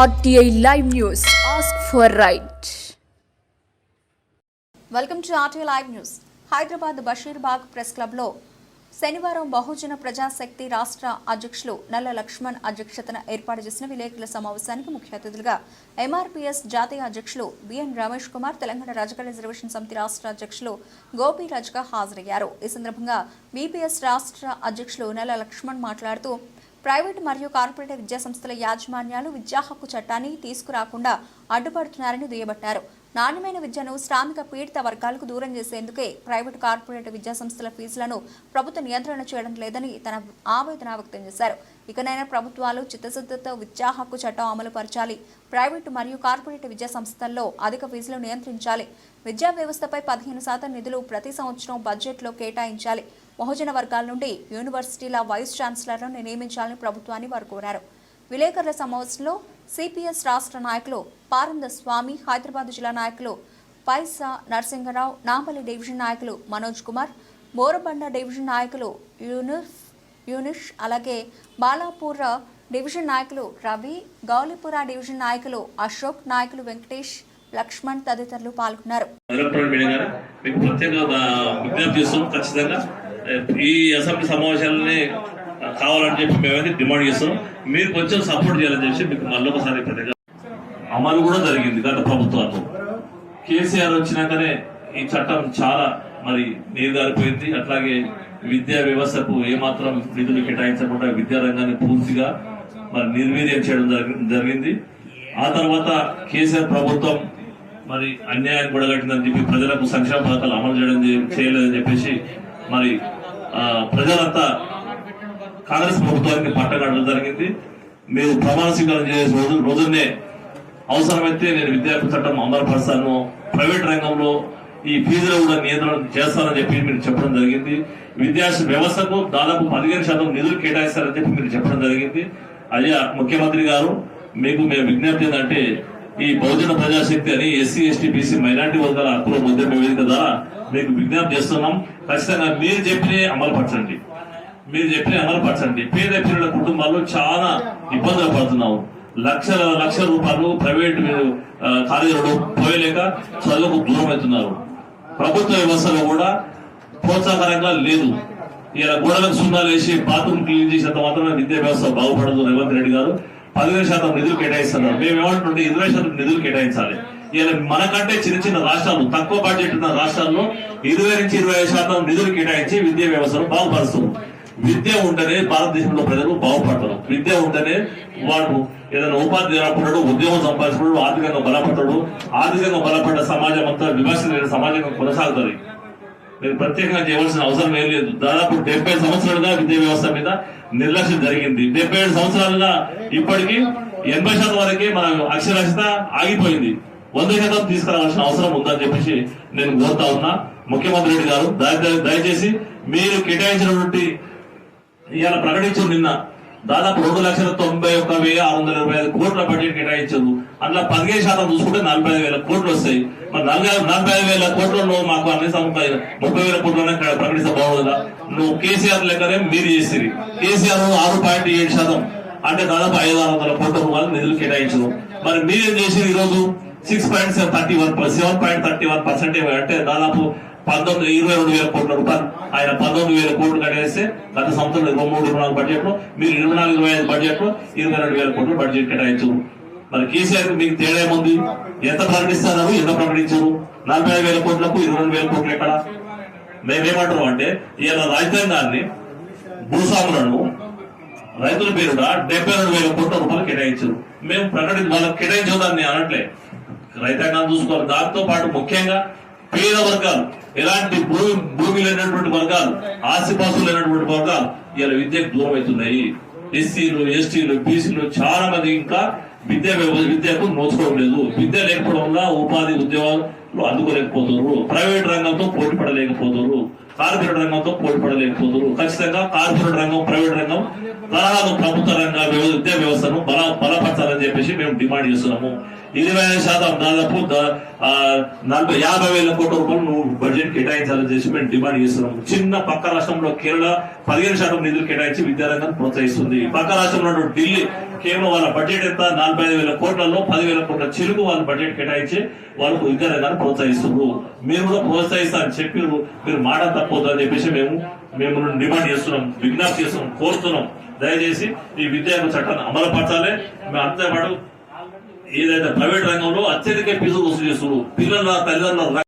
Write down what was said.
RTI Live News. Ask for right. Welcome to RTI Live News. Hyderabad Basheerbagh press club లో శనివారం బహుజన ప్రజాశక్తి రాష్ట్ర అధ్యక్షులు నల్ల లక్ష్మణ్ అధ్యక్షతన ఏర్పాటు చేసిన విలేకరుల సమావేశానికి ముఖ్య అతిథులుగా MRPS జాతీయ అధ్యక్షులు బిఎన్ రమేష్ కుమార్, తెలంగాణ రాజకీయ రిజర్వేషన్ సమితి రాష్ట్ర అధ్యక్షులు గోపి రాజ్గా హాజరయ్యారు. ఈ సందర్భంగా BPS రాష్ట్ర అధ్యక్షులు నల్ల లక్ష్మణ్ మాట్లాడుతూ ప్రైవేటు మరియు కార్పొరేట్ విద్యాసంస్థల యాజమాన్యాలు విద్యా హక్కు చట్టాన్ని తీసుకురాకుండా అడ్డుపడుతున్నారని దుయ్యబట్టారు. నాణ్యమైన విద్యను శ్రామిక పీడిత వర్గాలకు దూరం చేసేందుకే ప్రైవేటు కార్పొరేట్ విద్యాసంస్థల ఫీజులను ప్రభుత్వ నియంత్రణ చేయడం లేదని తన ఆవేదన వ్యక్తం చేశారు. ఇకనైనా ప్రభుత్వాలు చిత్తశుద్ధితో విద్యా హక్కు చట్టం అమలు పరచాలి. ప్రైవేటు మరియు కార్పొరేట్ విద్యా సంస్థల్లో అధిక ఫీజులు నియంత్రించాలి. విద్యా వ్యవస్థపై 15% నిధులు ప్రతి సంవత్సరం బడ్జెట్లో కేటాయించాలి. బహుజన వర్గాల నుండి యూనివర్సిటీల వైస్ ఛాన్సలర్లను నియమించాలని ప్రభుత్వాన్ని వారు కోరారు. విలేకరుల సమావేశంలో CPS రాష్ట్ర నాయకులు పారంద స్వామి, హైదరాబాద్ జిల్లా నాయకులు పైసా నరసింగరావు, నాంపల్లి డివిజన్ నాయకులు మనోజ్ కుమార్, బోరబండ డివిజన్ నాయకులు యూనిష్, అలాగే బాలాపూర్ డివిజన్ నాయకులు రవి, గౌలిపుర డివిజన్ నాయకులు అశోక్, నాయకులు వెంకటేష్, లక్ష్మణ్ తదితరులు పాల్గొన్నారు. ఈ అసెంబ్లీ సమావేశాలని కావాలని చెప్పి మేమైతే డిమాండ్ చేస్తున్నాం. మీరు కొంచెం సపోర్ట్ చేయాలని చెప్పి మీకు మళ్ళీ ఒకసారి అమలు కూడా జరిగింది గత ప్రభుత్వాలు. కేసీఆర్ వచ్చినాకనే ఈ చట్టం చాలా నీరుగారిపోయింది. అట్లాగే విద్యా వ్యవస్థకు ఏమాత్రం నిధులు కేటాయించకుండా విద్యారంగాన్ని పూర్తిగా నిర్వీర్యం చేయడం జరిగింది. ఆ తర్వాత కేసీఆర్ ప్రభుత్వం అన్యాయాన్ని కూడగట్టిందని చెప్పి ప్రజలకు సంక్షేమ పథకాలు అమలు చేయలేదని చెప్పేసి ప్రజలంతా కాంగ్రెస్ ప్రభుత్వానికి పట్టగట్టడం జరిగింది. మీరు ప్రమాణ స్వీకారం చేసే రోజునే అవసరమైతే నేను విద్యార్థి చట్టం అమలుపరుస్తాను, ప్రైవేట్ రంగంలో ఈ ఫీజులు కూడా నియంత్రణ చేస్తానని చెప్పి మీరు చెప్పడం జరిగింది. విద్యా వ్యవస్థకు దాదాపు 15% నిధులు కేటాయిస్తారని చెప్పి మీరు చెప్పడం జరిగింది. అయ్యా ముఖ్యమంత్రి గారు, మీకు మేము విజ్ఞప్తి ఏంటంటే ఈ బహుజన ప్రజాశక్తి అని SC, ST, BC మైనార్టీ వర్గాల హక్కుల మధ్య వేదిక ద్వారా మీకు విజ్ఞప్తి చేస్తున్నాం. ఖచ్చితంగా మీరు చెప్పినే అమలుపరచండి. పేద పిల్లల కుటుంబాలు చాలా ఇబ్బందులు పడుతున్నావు. లక్షల రూపాయలు ప్రైవేట్ కాలేజీలలో పోయలేక చదువుకు దూరం అవుతున్నారు. ప్రభుత్వ వ్యవస్థలో కూడా ప్రోత్సాహకరంగా లేదు. ఇలా గోడలకు సున్నాలు వేసి బాత్రూమ్ క్లీన్ చేసేంత మాత్రం విద్యా వ్యవస్థ బాగుపడదు. రేవంత్ రెడ్డి గారు 15% నిధులు కేటాయిస్తున్నారు. మేము ఏమంటుంటే 20% నిధులు కేటాయించాలి. ఇలా మనకంటే చిన్న రాష్ట్రాలు, తక్కువ బడ్జెట్ ఉన్న రాష్ట్రాల్లో 20 నుంచి 25% నిధులు కేటాయించి విద్యా వ్యవస్థను బాగుపరుస్తారు. విద్య ఉంటేనే భారతదేశంలో ప్రజలు బాగుపడతారు. విద్య ఉంటేనే వాడు ఏదైనా ఉపాధి రాకున్నాడు, ఉద్యోగం సంపాదించుకున్నాడు, ఆర్థికంగా బలపడతాడు. ఆర్థికంగా బలపడ్డ సమాజం అంతా విమర్శ లేని సమాజంగా కొనసాగుతుంది. మీరు ప్రత్యేకంగా చేయవలసిన అవసరం ఏం లేదు. దాదాపు 70 సంవత్సరాలుగా విద్యా వ్యవస్థ మీద నిర్లక్ష్యం జరిగింది. 77 సంవత్సరాలుగా ఇప్పటికీ 80% వరకే మన అక్షరాస్యత ఆగిపోయింది. 100% తీసుకురావాల్సిన అవసరం ఉందని చెప్పేసి నేను కోరుతా ఉన్నా. ముఖ్యమంత్రి రెడ్డి గారు దయచేసి మీరు కేటాయించినటువంటి ఇవాళ ప్రకటించారు నిన్న దాదాపు 2,91,625 కోట్ల బడ్జెట్ కేటాయించారు. అందులో 15% చూసుకుంటే 45,000 కోట్లు వస్తాయి. 45,000 కోట్లలో మాకు అన్ని 30,000 కోట్లనే ప్రకటిస్తే బాగుందా? నువ్వు కేసీఆర్ లెక్కనే మీరు చేసిరి. కేసీఆర్ 6.7% అంటే దాదాపు 500 కోట్ల రూపాయలు నిధులు కేటాయించరు. మీరేం చేసి ఈరోజు 7.31% అంటే దాదాపు 22,000 కోట్ల రూపాయలు. ఆయన 19,000 కోట్లు కట్టేస్తే గత సంవత్సరం 23-24 బడ్జెట్ లో మీరు 24-25 బడ్జెట్ లో 22,000 కోట్లు బడ్జెట్ కేటాయించరు. కేసీఆర్ మీకు తేడా ఏముంది? ఎంత ప్రకటిస్తున్నారు, ఎంత ప్రకటించరు? 45,000 కోట్లకు 22,000 కోట్లు ఎక్కడ? మేమేమంటున్నాం అంటే ఇలా రాజ్యాంగాన్ని, భూస్వాములను, రైతుల పేరుట 72,000 కోట్ల రూపాయలు కేటాయించరు. మేము వాళ్ళకి కేటాయించదాన్ని అనట్లే, రైతాంగాన్ని చూసుకోవాలి. దాంతో పాటు ముఖ్యంగా పేద వర్గాలు, ఎలాంటి భూమి లేనటువంటి వర్గాలు, ఆస్తిపాస్తులు లేనటువంటి వర్గాలు ఇలా విద్యకు దూరం అవుతున్నాయి. SCలు, STలు, BCలు చాలా మంది ఇంకా విద్యకు నోచుకోవడం లేదు. విద్య లేకపోవడం వల్ల ఉపాధి ఉద్యోగాలు అందుకోలేకపోతున్నారు. ప్రైవేట్ రంగంతో పోటీ పడలేకపోతున్నారు. కార్పొరేట్ రంగంతో పోటీ పడలేకపోతున్నారు. ఖచ్చితంగా కార్పొరేట్ రంగం, ప్రైవేట్ రంగం తరహాలో ప్రభుత్వ రంగ విద్యా వ్యవస్థను బలపరచాలని చెప్పేసి మేము డిమాండ్ చేస్తున్నాము. 20% దాదాపు 50,000 కోట్ల రూపాయలు నువ్వు బడ్జెట్ కేటాయించాలని చేసి మేము డిమాండ్ చేస్తున్నాం. చిన్న పక్క రాష్ట్రంలో కేరళ 15% నిధులు కేటాయించి విద్యారంగాన్ని ప్రోత్సహిస్తుంది. పక్క రాష్ట్రంలో ఢిల్లీ కేవలం వాళ్ళ బడ్జెట్ ఎంత 45,000 కోట్లలో 10,000 కోట్ల చిలుకు వాళ్ళ బడ్జెట్ కేటాయించి వాళ్ళకు విద్యారంగాన్ని ప్రోత్సహిస్తున్నారు. మీరు కూడా ప్రోత్సహిస్తా అని చెప్పి మీరు మాట తప్పొద్దు అని చెప్పేసి మేము డిమాండ్ చేస్తున్నాం, విజ్ఞప్తి చేస్తున్నాం, కోరుతున్నాం. దయచేసి ఈ విద్యార్థి చట్టాన్ని అమలుపరచాలి. మేము అంతేపాటు ఏదైతే ప్రైవేట్ రంగంలో అత్యధిక ఫీజులు వసూలు చేస్తున్నారు పిల్లల తల్లిదండ్రుల